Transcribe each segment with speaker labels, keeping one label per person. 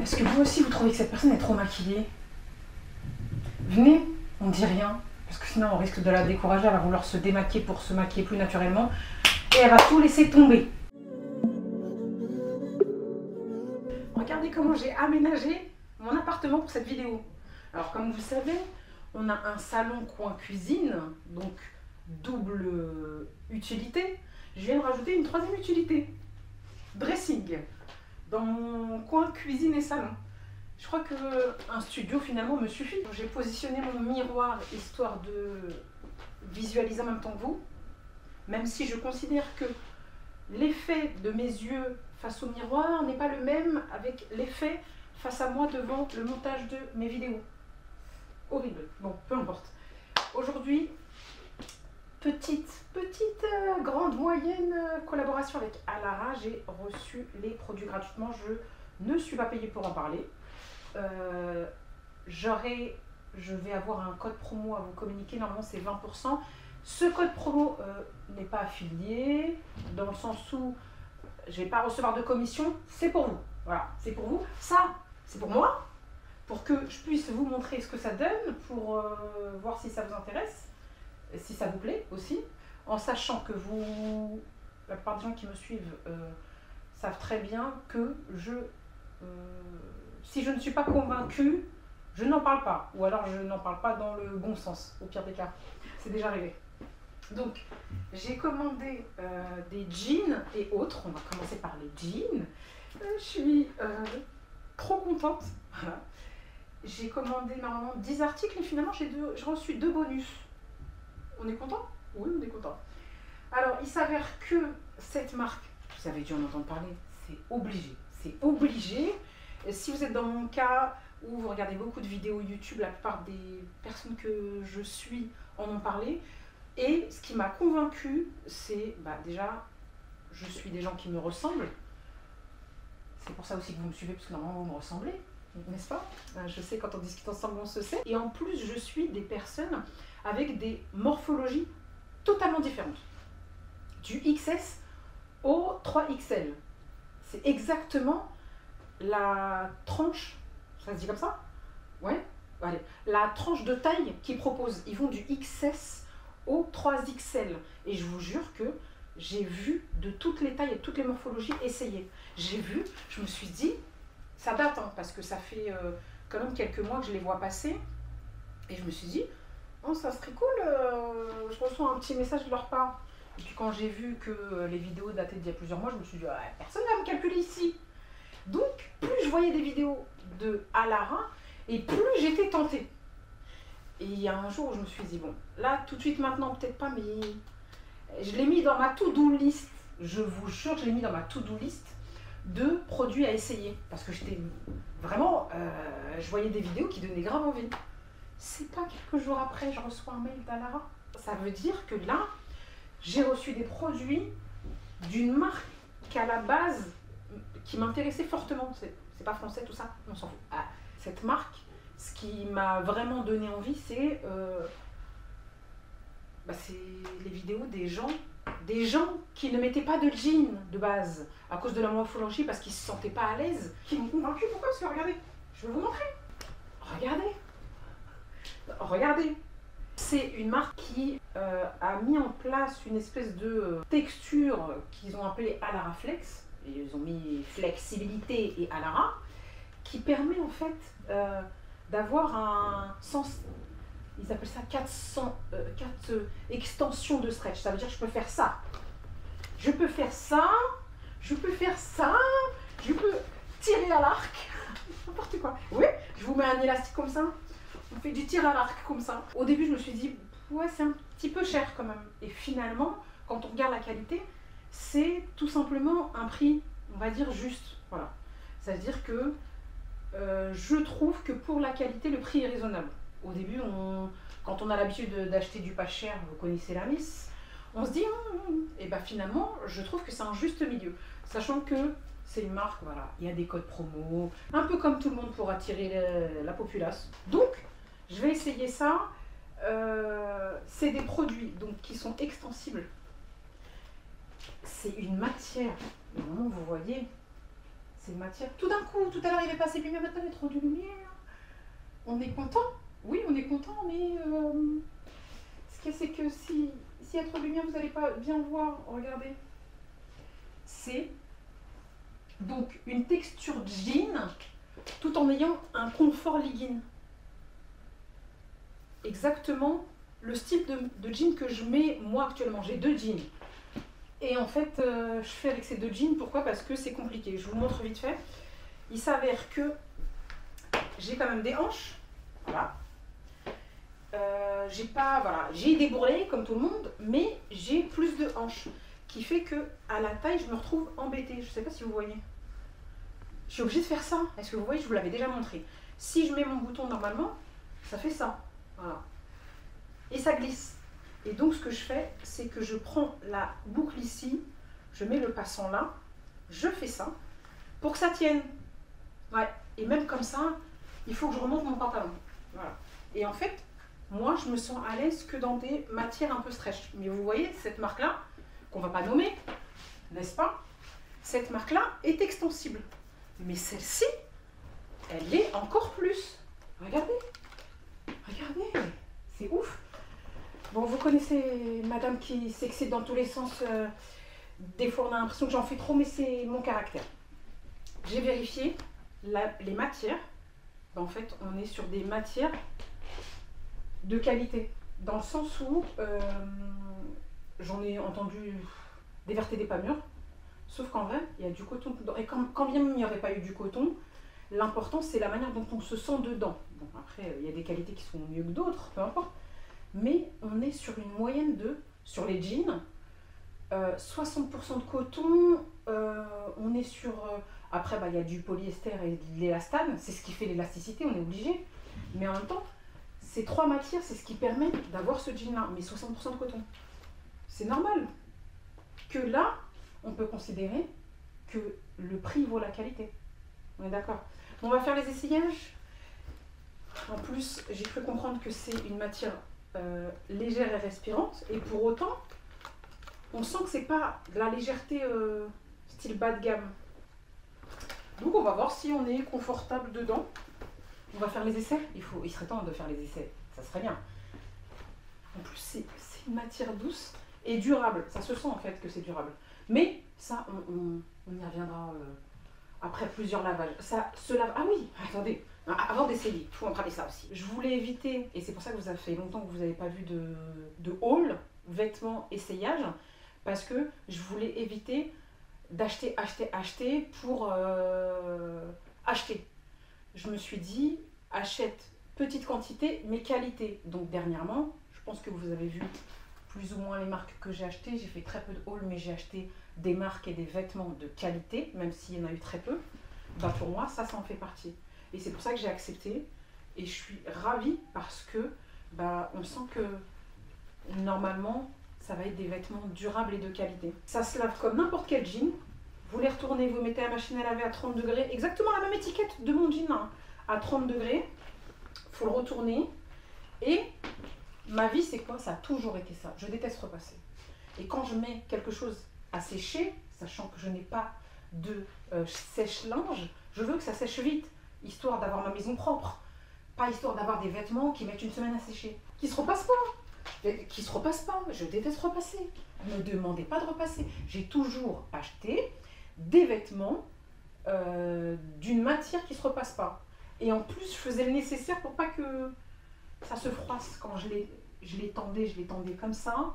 Speaker 1: Est-ce que vous aussi vous trouvez que cette personne est trop maquillée? Venez, on ne dit rien, parce que sinon on risque de la décourager, elle va vouloir se démaquiller pour se maquiller plus naturellement, et elle va tout laisser tomber. Regardez comment j'ai aménagé mon appartement pour cette vidéo. Alors comme vous le savez, on a un salon coin cuisine, donc double utilité. Je viens de rajouter une troisième utilité, dressing, dans mon coin cuisine et salon. Je crois qu'un studio finalement me suffit. J'ai positionné mon miroir histoire de visualiser en même temps que vous, même si je considère que l'effet de mes yeux face au miroir n'est pas le même avec l'effet face à moi devant le montage de mes vidéos. Horrible. Bon, peu importe. Aujourd'hui, petite, grande, moyenne collaboration avec Alara. J'ai reçu les produits gratuitement. Je ne suis pas payée pour en parler. Je vais avoir un code promo à vous communiquer. Normalement, c'est 20%. Ce code promo n'est pas affilié, dans le sens où je ne vais pas recevoir de commission. C'est pour vous. Voilà, c'est pour vous. Ça, c'est pour moi, pour que je puisse vous montrer ce que ça donne, pour voir si ça vous intéresse, et si ça vous plaît aussi, en sachant que vous, la plupart des gens qui me suivent savent très bien que si je ne suis pas convaincue, je n'en parle pas, ou alors je n'en parle pas dans le bon sens, au pire des cas. C'est déjà arrivé. Donc, j'ai commandé des jeans et autres. On va commencer par les jeans. Je suis trop contente. Voilà. J'ai commandé normalement 10 articles et finalement j'ai reçu 2 bonus. On est content? Oui, on est content. Alors, il s'avère que cette marque, vous avez dû en entendre parler, c'est obligé. C'est obligé. Et si vous êtes dans mon cas où vous regardez beaucoup de vidéos YouTube, la plupart des personnes que je suis en ont parlé. Et ce qui m'a convaincue, c'est déjà, je suis des gens qui me ressemblent. C'est pour ça aussi que vous me suivez, parce que normalement vous me ressemblez, n'est-ce pas? Je sais, quand on discute ensemble, on se sait. Et en plus, je suis des personnes avec des morphologies totalement différentes. Du XS au 3XL. C'est exactement la tranche, ça se dit comme ça? Ouais? Allez. La tranche de taille qu'ils proposent. Ils vont du XS au 3XL. Et je vous jure que j'ai vu de toutes les tailles et toutes les morphologies essayer. J'ai vu, je me suis dit, ça date, hein, parce que ça fait quand même quelques mois que je les vois passer. Et je me suis dit, oh, ça serait cool, je reçois un petit message de leur part. Et puis quand j'ai vu que les vidéos dataient d'il y a plusieurs mois, je me suis dit, ah, personne ne va me calculer ici. Donc, plus je voyais des vidéos de Alara, et plus j'étais tentée. Et il y a un jour où je me suis dit, bon, là, tout de suite, maintenant, peut-être pas, mais je l'ai mis dans ma to-do list. Je vous jure, je l'ai mis dans ma to-do list de produits à essayer. Parce que j'étais vraiment, je voyais des vidéos qui donnaient grave envie. C'est pas quelques jours après, je reçois un mail d'Alara. Ça veut dire que là, j'ai reçu des produits d'une marque qu'à la base, qui m'intéressait fortement. C'est pas français tout ça, on s'en fout. Ah, cette marque, ce qui m'a vraiment donné envie, c'est les vidéos des gens qui ne mettaient pas de jean de base à cause de la morphologie, parce qu'ils se sentaient pas à l'aise, qui m'ont convaincu. Pourquoi? Parce que regardez, je vais vous montrer. Regardez. Regardez. C'est une marque qui a mis en place une espèce de texture qu'ils ont appelée Alara Flex. Et ils ont mis flexibilité et Alara, qui permet en fait d'avoir un sens, ils appellent ça 4 extensions de stretch. Ça veut dire que je peux faire ça, je peux faire ça, je peux faire ça, je peux tirer à l'arc, n'importe quoi. Oui, je vous mets un élastique comme ça, on fait du tir à l'arc comme ça. Au début, je me suis dit, ouais, c'est un petit peu cher quand même. Et finalement, quand on regarde la qualité, c'est tout simplement un prix, on va dire, juste. Voilà. C'est-à-dire que je trouve que pour la qualité, le prix est raisonnable. Au début, quand on a l'habitude d'acheter du pas cher, vous connaissez la Miss, on se dit, et bien finalement, je trouve que c'est un juste milieu. Sachant que c'est une marque, voilà, il y a des codes promo, un peu comme tout le monde pour attirer la populace. Donc, je vais essayer ça. C'est des produits donc, qui sont extensibles. C'est une matière, normalement vous voyez, C'est une matière. Tout d'un coup, tout à l'heure il y avait pas assez de lumière, maintenant il y a trop de lumière. On est content. Oui, on est content, mais ce qu'il y a, c'est que s'il y a trop de lumière, vous n'allez pas bien voir. Regardez. C'est donc une texture jean tout en ayant un confort legging. Exactement le style de jean que je mets moi actuellement. J'ai 2 jeans. Et en fait, je fais avec ces 2 jeans. Pourquoi? Parce que c'est compliqué. Je vous montre vite fait. Il s'avère que j'ai quand même des hanches. Voilà. J'ai des bourrelets comme tout le monde, mais j'ai plus de hanches. Qui fait que à la taille, je me retrouve embêtée. Je ne sais pas si vous voyez. Je suis obligée de faire ça. Est-ce que vous voyez? Je vous l'avais déjà montré. Si je mets mon bouton normalement, ça fait ça. Voilà. Et ça glisse. Et donc ce que je fais, c'est que je prends la boucle ici, je mets le passant là, je fais ça, pour que ça tienne. Ouais. Et même comme ça, il faut que je remonte mon pantalon. Voilà. Et en fait, moi je me sens à l'aise que dans des matières un peu stretch. Mais vous voyez, cette marque-là, qu'on va pas nommer, n'est-ce pas? Cette marque-là est extensible. Mais celle-ci, elle l'est encore plus. Regardez. Regardez. C'est ouf. Bon, vous connaissez madame qui s'excite dans tous les sens. Des fois, on a l'impression que j'en fais trop, mais c'est mon caractère. J'ai vérifié les matières. Ben, en fait, on est sur des matières de qualité. Dans le sens où j'en ai entendu des vertes et des pas mûres. Sauf qu'en vrai, il y a du coton dedans. Et quand bien même il n'y aurait pas eu du coton, l'important, c'est la manière dont on se sent dedans. Bon, après, il y a des qualités qui sont mieux que d'autres, peu importe. Mais on est sur une moyenne sur les jeans, 60% de coton, on est sur... après, il y a du polyester et de l'élastane, c'est ce qui fait l'élasticité, on est obligé. Mais en même temps, ces 3 matières, c'est ce qui permet d'avoir ce jean-là, mais 60% de coton. C'est normal que là, on peut considérer que le prix vaut la qualité. On est d'accord? On va faire les essayages. En plus, j'ai cru comprendre que c'est une matière légère et respirante, et pour autant, on sent que c'est pas de la légèreté style bas de gamme. Donc on va voir si on est confortable dedans. On va faire les essais. Il serait temps de faire les essais, ça serait bien. En plus, c'est une matière douce et durable. Ça se sent en fait que c'est durable. Mais ça, on y reviendra après plusieurs lavages. Ça se lave. Ah oui, attendez. Avant d'essayer, il faut entraver ça aussi. Je voulais éviter, et c'est pour ça que ça fait longtemps que vous n'avez pas vu de haul, vêtements, essayage, parce que je voulais éviter d'acheter, acheter pour acheter. Je me suis dit, achète petite quantité, mais qualité. Donc dernièrement, je pense que vous avez vu plus ou moins les marques que j'ai achetées. J'ai fait très peu de haul, mais j'ai acheté des marques et des vêtements de qualité, même s'il y en a eu très peu. Bah pour moi, ça en fait partie. Et c'est pour ça que j'ai accepté. Et je suis ravie parce que on sent que normalement, ça va être des vêtements durables et de qualité. Ça se lave comme n'importe quel jean. Vous les retournez, vous mettez la machine à laver à 30 degrés. Exactement la même étiquette de mon jean, hein, à 30 degrés. Il faut le retourner. Et ma vie, c'est quoi? Ça a toujours été ça. Je déteste repasser. Et quand je mets quelque chose à sécher, sachant que je n'ai pas de sèche-linge, je veux que ça sèche vite, histoire d'avoir ma maison propre. Pas histoire d'avoir des vêtements qui mettent une semaine à sécher. Qui se repassent pas. Qui se repassent pas. Je déteste repasser. Ne me demandez pas de repasser. J'ai toujours acheté des vêtements d'une matière qui se repasse pas. Et en plus, je faisais le nécessaire pour pas que ça se froisse. Quand je les tendais comme ça.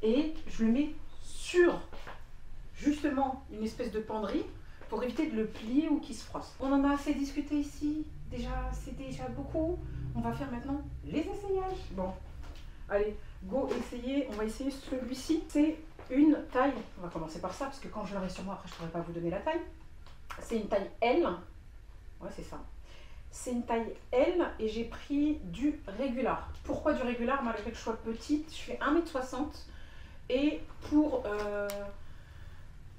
Speaker 1: Et je le mets sur justement une espèce de penderie pour éviter de le plier ou qu'il se froisse. On en a assez discuté ici. Déjà, c'est déjà beaucoup. On va faire maintenant les essayages. Bon, allez, go essayer. On va essayer celui-ci. C'est une taille, on va commencer par ça, parce que quand je l'aurai sur moi, après je ne pourrai pas vous donner la taille. C'est une taille L. Ouais, c'est ça. C'est une taille L et j'ai pris du régular. Pourquoi du régular? Malgré que je sois petite, je fais 1m60. Et pour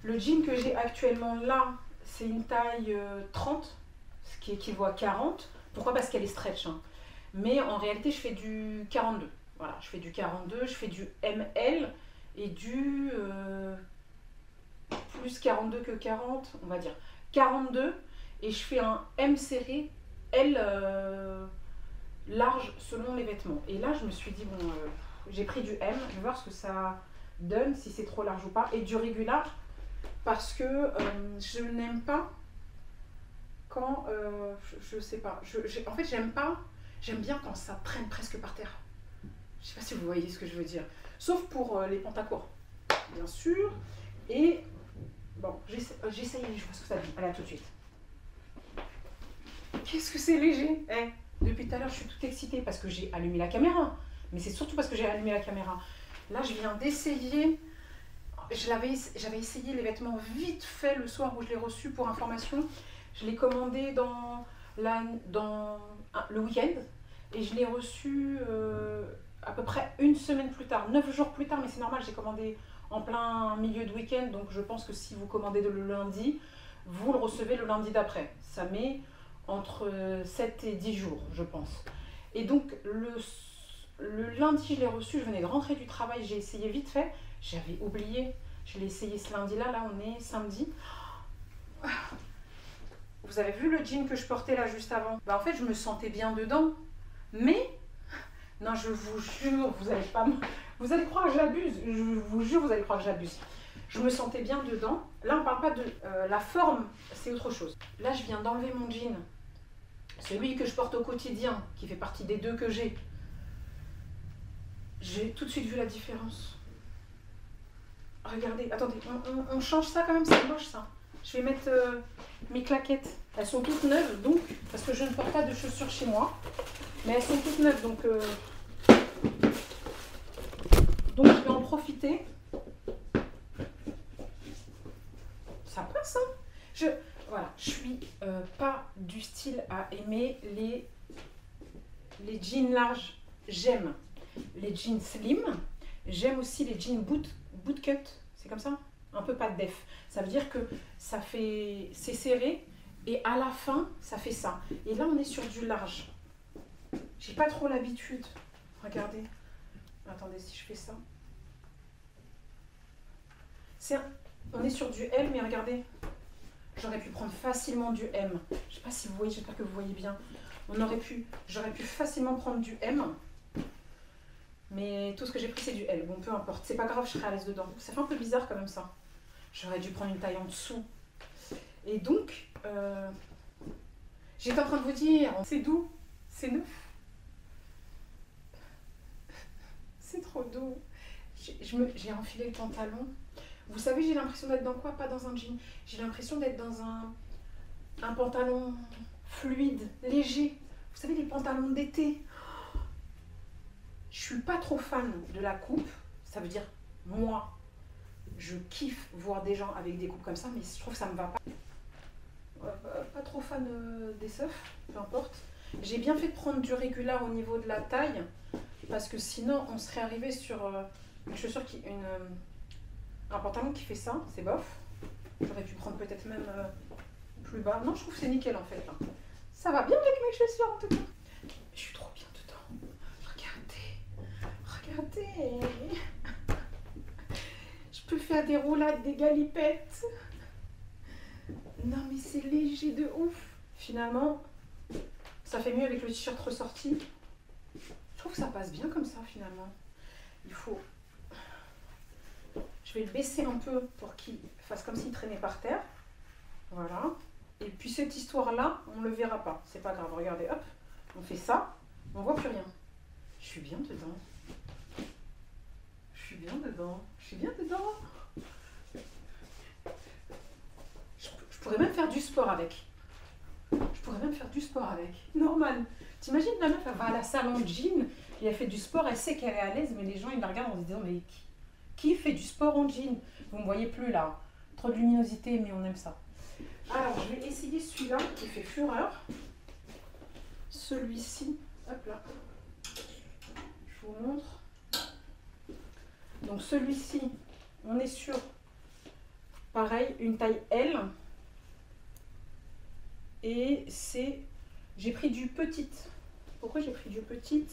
Speaker 1: le jean que j'ai actuellement là, c'est une taille 30, ce qui équivaut à 40. Pourquoi? Parce qu'elle est stretch. Hein. Mais en réalité, je fais du 42. Voilà, je fais du 42, je fais du ML et du plus 42 que 40, on va dire. 42 et je fais un M serré, L large selon les vêtements. Et là, je me suis dit, bon, j'ai pris du M, je vais voir ce que ça donne, si c'est trop large ou pas, et du régular, parce que je n'aime pas quand, je sais pas, en fait, j'aime bien quand ça traîne presque par terre. Je sais pas si vous voyez ce que je veux dire. Sauf pour les pantacourts, bien sûr. Et bon, j'essaye, je vois ce que ça dit. Allez, à tout de suite. Qu'est-ce que c'est léger, eh, depuis tout à l'heure, je suis toute excitée parce que j'ai allumé la caméra. Mais c'est surtout parce que j'ai allumé la caméra. Là, je viens d'essayer. J'avais essayé les vêtements vite fait le soir où je l'ai reçu pour information. Je l'ai commandé dans le week-end. Et je l'ai reçu à peu près une semaine plus tard, 9 jours plus tard. Mais c'est normal, j'ai commandé en plein milieu de week-end. Donc je pense que si vous commandez le lundi, vous le recevez le lundi d'après. Ça met entre 7 et 10 jours, je pense. Et donc, le lundi, je l'ai reçu, je venais de rentrer du travail, j'ai essayé vite fait, j'avais oublié, je l'ai essayé ce lundi-là, là on est samedi. Vous avez vu le jean que je portais là juste avant? Bah, en fait, je me sentais bien dedans, mais, non, je vous jure, vous allez croire que j'abuse, je vous jure, vous allez croire que j'abuse. Je me sentais bien dedans. Là, on ne parle pas de la forme, c'est autre chose. Là, je viens d'enlever mon jean. Celui que je porte au quotidien, qui fait partie des deux que j'ai. J'ai tout de suite vu la différence. Regardez, attendez, on change ça quand même, c'est moche ça. Je vais mettre mes claquettes. Elles sont toutes neuves, donc, parce que je ne porte pas de chaussures chez moi. Mais elles sont toutes neuves, donc je vais en profiter. Ça passe, hein. Voilà, je suis pas du style à aimer les jeans larges. J'aime les jeans slim. J'aime aussi les jeans bootcut. C'est comme ça? Un peu pas de def. Ça veut dire que c'est serré et à la fin, ça fait ça. Et là, on est sur du large. J'ai pas trop l'habitude. Regardez. Attendez, si je fais ça. On est sur du L, mais regardez. J'aurais pu prendre facilement du M. Je sais pas si vous voyez, j'espère que vous voyez bien. J'aurais pu facilement prendre du M. Mais tout ce que j'ai pris, c'est du L. Bon, peu importe. C'est pas grave, je serai à l'aise dedans. Ça fait un peu bizarre quand même ça. J'aurais dû prendre une taille en dessous. Et donc, j'étais en train de vous dire, c'est doux, c'est neuf. C'est trop doux. J'ai enfilé le pantalon. Vous savez, j'ai l'impression d'être dans quoi? Pas dans un jean. J'ai l'impression d'être dans un pantalon fluide, léger. Vous savez, les pantalons d'été. Je suis pas trop fan de la coupe. Ça veut dire, moi, je kiffe voir des gens avec des coupes comme ça, mais je trouve que ça me va pas. Pas trop fan des seufs, peu importe. J'ai bien fait de prendre du régular au niveau de la taille, parce que sinon, on serait arrivé sur une chaussure un pantalon qui fait ça, c'est bof. J'aurais pu prendre peut-être même plus bas. Non, je trouve que c'est nickel en fait. Là. Ça va bien avec mes chaussures en tout cas. Je suis trop bien dedans. Regardez. Je peux faire des roulades, des galipettes. Non mais c'est léger de ouf. Finalement, ça fait mieux avec le t-shirt ressorti. Je trouve que ça passe bien comme ça finalement. Je vais le baisser un peu pour qu'il fasse comme s'il traînait par terre. Voilà. Et puis cette histoire-là, on ne le verra pas. C'est pas grave. Regardez, hop, on fait ça. On voit plus rien. Je suis bien dedans. Je suis bien dedans. Je suis bien dedans. Je pourrais même faire du sport avec. Normal. T'imagines la meuf, elle va à la salle en jean et elle fait du sport, elle sait qu'elle est à l'aise, mais les gens ils la regardent en se disant mais qui fait du sport en jean? Vous ne me voyez plus là. Trop de luminosité, mais on aime ça. Alors, je vais essayer celui-là qui fait fureur. Celui-ci, hop là. Je vous montre. Donc celui-ci, on est sur, pareil, une taille L. Et j'ai pris du petit. Pourquoi j'ai pris du petit?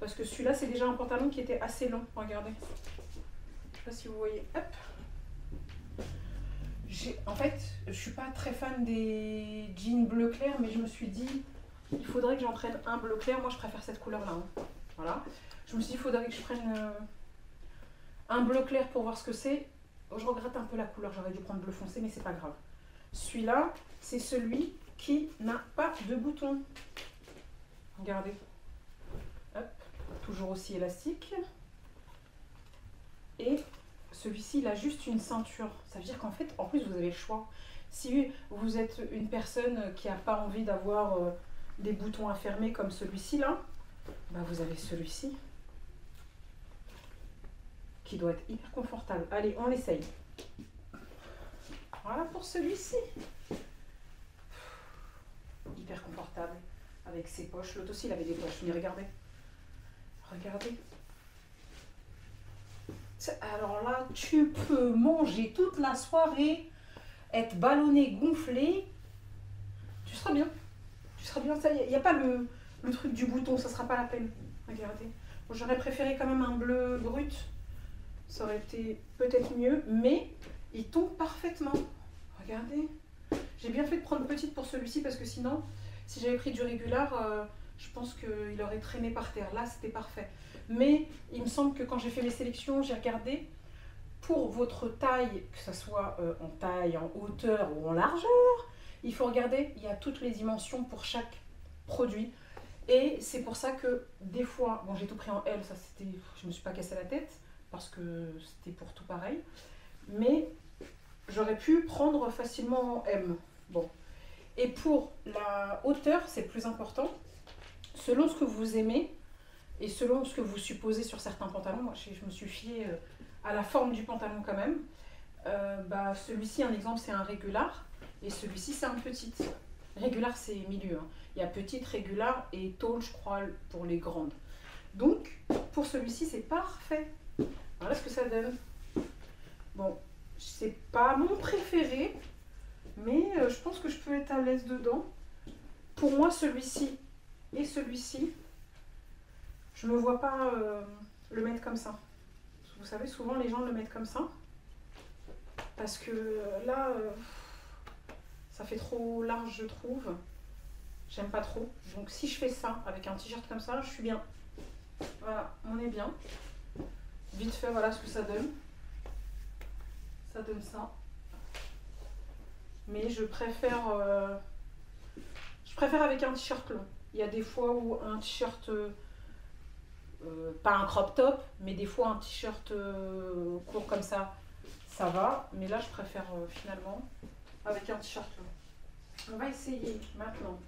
Speaker 1: Parce que celui-là, c'est déjà un pantalon qui était assez long. Regardez. Je ne sais pas si vous voyez. Hop. En fait, je suis pas très fan des jeans bleu clair, mais je me suis dit, il faudrait que j'en prenne un bleu clair. Moi, je préfère cette couleur-là. Hein. Voilà. Je me suis dit, il faudrait que je prenne un bleu clair pour voir ce que c'est. Je regrette un peu la couleur, j'aurais dû prendre bleu foncé, mais c'est pas grave. Celui-là, c'est celui qui n'a pas de bouton. Regardez. Hop, toujours aussi élastique. Et celui-ci, il a juste une ceinture. Ça veut dire qu'en fait, en plus, vous avez le choix. Si vous êtes une personne qui n'a pas envie d'avoir des boutons à fermer comme celui-ci, là, bah vous avez celui-ci qui doit être hyper confortable. Allez, on l'essaye. Voilà pour celui-ci. Hyper confortable. Avec ses poches. L'autre aussi, il avait des poches. Mais regardez. Regardez. Alors là, tu peux manger toute la soirée, être ballonné, gonflé. Tu seras bien. Tu seras bien. Il n'y a pas le truc du bouton. Ça ne sera pas la peine. Regardez. Bon, j'aurais préféré quand même un bleu brut. Ça aurait été peut-être mieux. Mais il tombe parfaitement. Regardez. J'ai bien fait de prendre petite pour celui-ci parce que sinon, si j'avais pris du régular, je pense qu'il aurait traîné par terre. Là, c'était parfait. Mais il me semble que quand j'ai fait mes sélections, j'ai regardé pour votre taille, que ce soit en taille, en hauteur ou en largeur, il faut regarder, il y a toutes les dimensions pour chaque produit. Et c'est pour ça que des fois, bon j'ai tout pris en L, ça c'était, je me suis pas cassé la tête parce que c'était pour tout pareil. Mais j'aurais pu prendre facilement en M. Bon. Et pour la hauteur, c'est le plus important. Selon ce que vous aimez, et selon ce que vous supposez sur certains pantalons, moi je me suis fiée à la forme du pantalon quand même. Celui-ci, un exemple, c'est un régular. Et celui-ci, c'est un petit. Régular, c'est milieu. Hein. Il y a petite, régular et tall, je crois, pour les grandes. Donc, pour celui-ci, c'est parfait. Voilà ce que ça donne. Bon, c'est pas mon préféré, mais je pense que je peux être à l'aise dedans. Pour moi, celui-ci et celui-ci, je ne me vois pas le mettre comme ça. Vous savez, souvent les gens le mettent comme ça. Parce que là, ça fait trop large, je trouve. J'aime pas trop. Donc si je fais ça avec un t-shirt comme ça, je suis bien. Voilà, on est bien. Vite fait, voilà ce que ça donne. Ça donne ça. Mais je préfère avec un t-shirt long. Il y a des fois où un t-shirt... pas un crop top, mais des fois un t-shirt court comme ça va. Mais là, je préfère finalement avec un t-shirt long. On va essayer maintenant.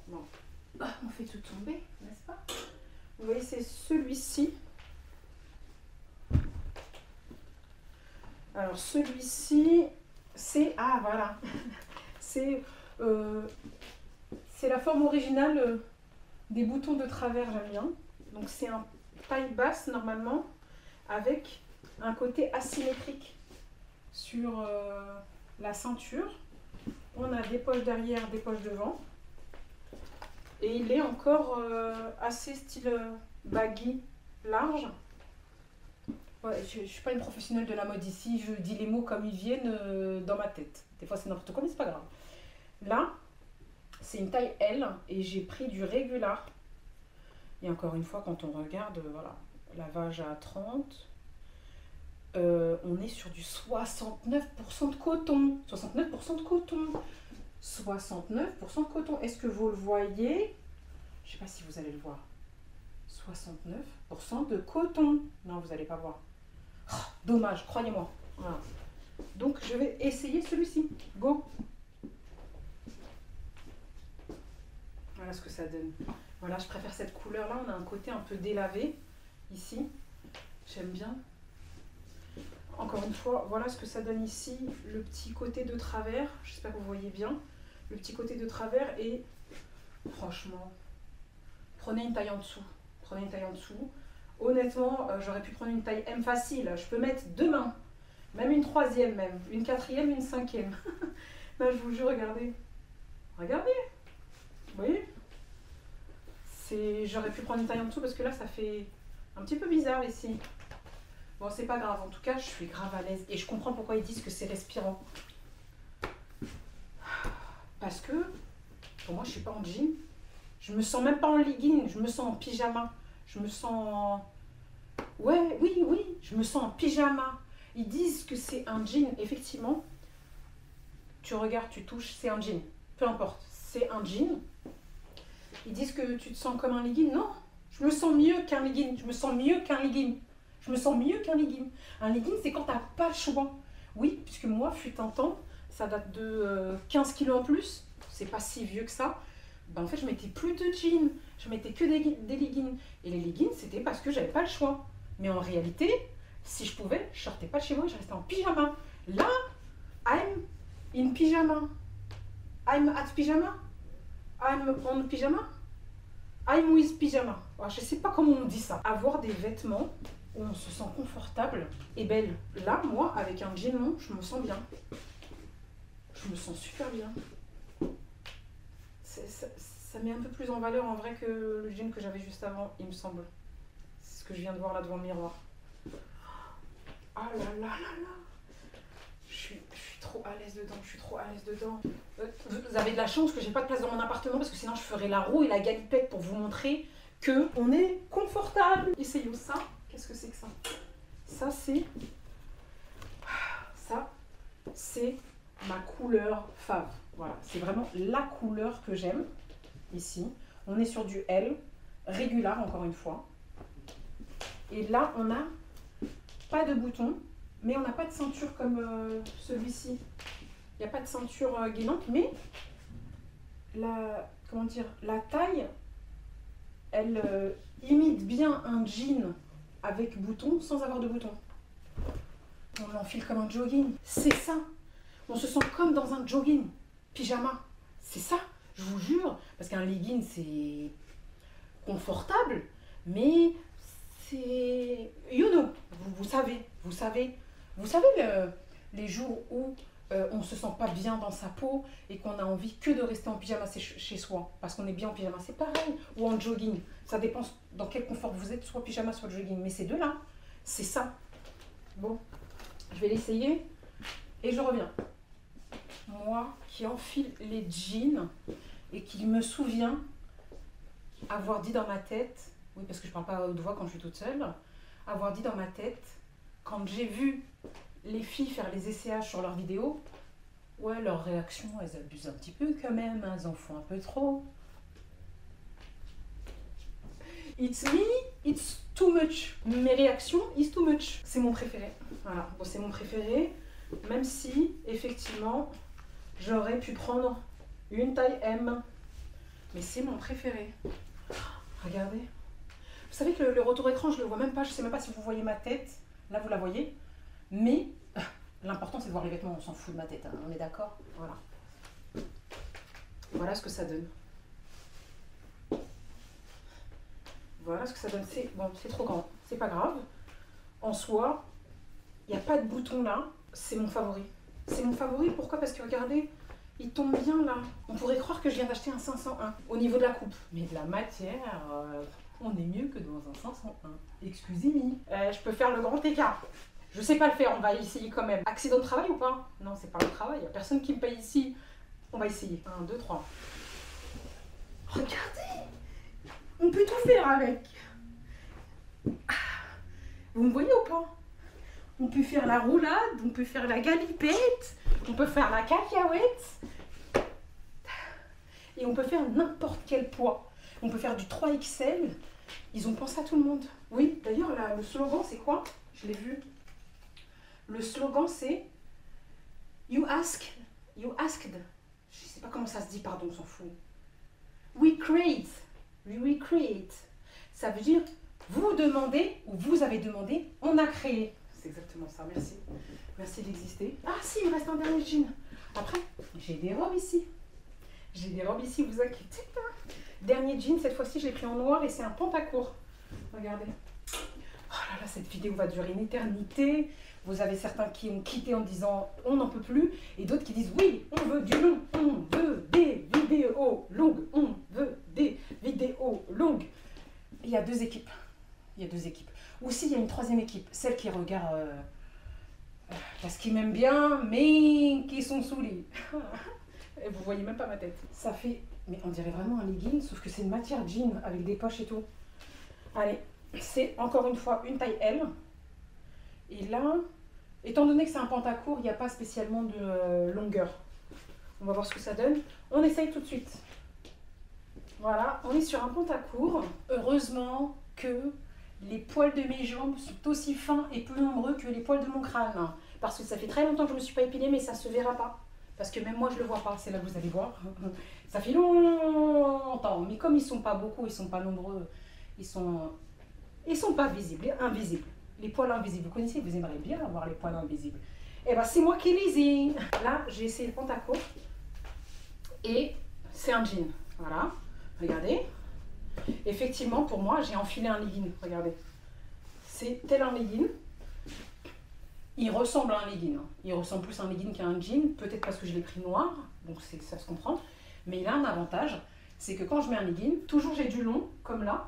Speaker 1: Bon. On fait tout tomber, n'est-ce pas? Vous voyez, c'est celui-ci. Alors, celui-ci, c'est... Ah, voilà. C'est la forme originale des boutons de travers, j'aime bien. Donc c'est un taille basse normalement avec un côté asymétrique sur la ceinture. On a des poches derrière, des poches devant. Et il est encore assez style baggy, large. Ouais, je ne suis pas une professionnelle de la mode ici, je dis les mots comme ils viennent dans ma tête. Des fois c'est n'importe quoi, mais c'est pas grave. Là, c'est une taille L et j'ai pris du régular. Et encore une fois, quand on regarde, voilà, lavage à 30, on est sur du 69% de coton. 69% de coton. 69% de coton. Est-ce que vous le voyez? Je ne sais pas si vous allez le voir. 69% de coton. Non, vous n'allez pas voir. Oh, dommage, croyez-moi. Voilà. Donc, je vais essayer celui-ci. Go! Voilà ce que ça donne. Voilà, je préfère cette couleur-là. On a un côté un peu délavé ici. J'aime bien. Encore une fois, voilà ce que ça donne ici. Le petit côté de travers. J'espère que vous voyez bien. Le petit côté de travers et franchement, prenez une taille en dessous. Prenez une taille en dessous. Honnêtement, j'aurais pu prendre une taille M facile. Je peux mettre 2 mains. Même une 3e même. Une 4e, une 5e. Là, je vous jure, regardez. Regardez. Vous voyez? J'aurais pu prendre une taille en dessous parce que là, ça fait un petit peu bizarre ici. Bon, c'est pas grave. En tout cas, je suis grave à l'aise. Et je comprends pourquoi ils disent que c'est respirant. Parce que, pour moi, je suis pas en jean. Je me sens même pas en legging. Je me sens en pyjama. Je me sens... Ouais, oui, je me sens en pyjama. Ils disent que c'est un jean. Effectivement, tu regardes, tu touches, c'est un jean. Peu importe, c'est un jean. Ils disent que tu te sens comme un legging. Non, je me sens mieux qu'un legging. Je me sens mieux qu'un legging. Je me sens mieux qu'un legging. Un legging, c'est quand tu n'as pas le choix. Oui, puisque moi, fut un temps, ça date de 15 kilos en plus. C'est pas si vieux que ça. Ben, en fait, je mettais plus de jeans. Je mettais que des leggings. Et les leggings, c'était parce que j'avais pas le choix. Mais en réalité, si je pouvais, je sortais pas de chez moi, je restais en pyjama. Là, I'm in pyjama. I'm at pyjama. I'm on pyjama. I'm with pyjama. Alors, je sais pas comment on dit ça. Avoir des vêtements où on se sent confortable et belle. Là, moi, avec un jean long, je me sens bien. Je me sens super bien. Ça met un peu plus en valeur en vrai que le jean que j'avais juste avant, il me semble. C'est ce que je viens de voir là devant le miroir. Ah là là là là. Je suis trop à l'aise dedans, je suis trop à l'aise dedans. Vous avez de la chance que j'ai pas de place dans mon appartement parce que sinon je ferais la roue et la galipette pour vous montrer que on est confortable. Essayons ça. Qu'est-ce que c'est que ça? Ça c'est ma couleur fave. Voilà, c'est vraiment la couleur que j'aime. Ici, on est sur du L, régular encore une fois. Et là, on n'a pas de bouton, mais on n'a pas de ceinture comme celui-ci. Il n'y a pas de ceinture gainante, mais la taille, elle imite bien un jean avec bouton sans avoir de bouton. On l'enfile comme un jogging. C'est ça. On se sent comme dans un jogging. Pyjama. C'est ça, je vous jure. Parce qu'un legging, c'est confortable, mais c'est... You know, vous savez les jours où on ne se sent pas bien dans sa peau et qu'on a envie que de rester en pyjama chez soi, parce qu'on est bien en pyjama, c'est pareil, ou en jogging. Ça dépend dans quel confort vous êtes, soit pyjama, soit jogging. Mais ces deux-là, c'est ça. Bon, je vais l'essayer et je reviens. Moi qui enfile les jeans et qui me souviens avoir dit dans ma tête, oui parce que je ne parle pas à haute voix quand je suis toute seule, avoir dit dans ma tête, quand j'ai vu les filles faire les essayages sur leurs vidéos, ouais, leurs réactions, elles abusent un petit peu quand même, elles en font un peu trop. It's me, it's too much. Mes réactions, it's too much. C'est mon préféré. Voilà, bon, c'est mon préféré, même si, effectivement, j'aurais pu prendre une taille M. Mais c'est mon préféré. Regardez. Vous savez que le retour écran, je ne le vois même pas. Je ne sais même pas si vous voyez ma tête. Là, vous la voyez. Mais l'important, c'est de voir les vêtements. On s'en fout de ma tête. Hein. On est d'accord? Voilà. Voilà ce que ça donne. Voilà ce que ça donne. Bon, c'est trop grand. C'est pas grave. En soi, il n'y a pas de bouton là. C'est mon favori. C'est mon favori. Pourquoi? Parce que regardez, il tombe bien là. On pourrait croire que je viens d'acheter un 501 au niveau de la coupe. Mais de la matière, on est mieux que dans un 501. Excusez-moi. Je peux faire le grand écart. Je sais pas le faire, on va essayer quand même. Accident de travail ou pas? Non, c'est pas le travail. Il n'y a personne qui me paye ici. On va essayer. 1, 2, 3. Regardez! On peut tout faire avec. Vous me voyez ou pas? On peut faire la roulade, on peut faire la galipette, on peut faire la cacahuète. Et on peut faire n'importe quel poids. On peut faire du 3XL. Ils ont pensé à tout le monde. Oui, d'ailleurs, le slogan, c'est quoi? Je l'ai vu. Le slogan, c'est You asked. Je sais pas comment ça se dit, pardon, on s'en fout. We create. Ça veut dire vous demandez ou vous avez demandé, on a créé. C'est exactement ça, merci. Merci d'exister. Ah si, il me reste un dernier jean. Après, j'ai des robes ici. Vous inquiétez pas. Dernier jean, cette fois-ci, je l'ai pris en noir et c'est un pantacourt. Regardez. Oh là là, cette vidéo va durer une éternité. Vous avez certains qui ont quitté en disant on n'en peut plus et d'autres qui disent oui, on veut du long, on veut des vidéos longues, Il y a deux équipes. Il y a 2 équipes. Ou si, il y a une 3e équipe, celle qui regarde parce qu'ils m'aiment bien, mais qui sont saoulés. Et vous voyez même pas ma tête. Ça fait, mais on dirait vraiment un legging, sauf que c'est une matière jean avec des poches et tout. Allez, c'est encore une fois une taille L. Et là, étant donné que c'est un pantacourt, il n'y a pas spécialement de longueur. On va voir ce que ça donne. On essaye tout de suite. Voilà, on est sur un pantacourt. Heureusement que les poils de mes jambes sont aussi fins et plus nombreux que les poils de mon crâne. Parce que ça fait très longtemps que je ne me suis pas épilée, mais ça ne se verra pas. Parce que même moi, je ne le vois pas. C'est là que vous allez voir. Ça fait longtemps. Mais comme ils ne sont pas beaucoup, ils ne sont pas nombreux, ils sont pas visibles, invisibles. Les poils invisibles. Vous connaissez, vous aimeriez bien avoir les poils invisibles. Eh bien, c'est moi qui les ai. Là, j'ai essayé le pantacourt. Et c'est un jean. Voilà. Regardez. Effectivement, pour moi, j'ai enfilé un legging. Regardez. C'est tel un legging. Il ressemble à un legging. Il ressemble plus à un legging qu'à un jean. Peut-être parce que je l'ai pris noir. Donc ça se comprend. Mais il a un avantage. C'est que quand je mets un legging, toujours j'ai du long, comme là.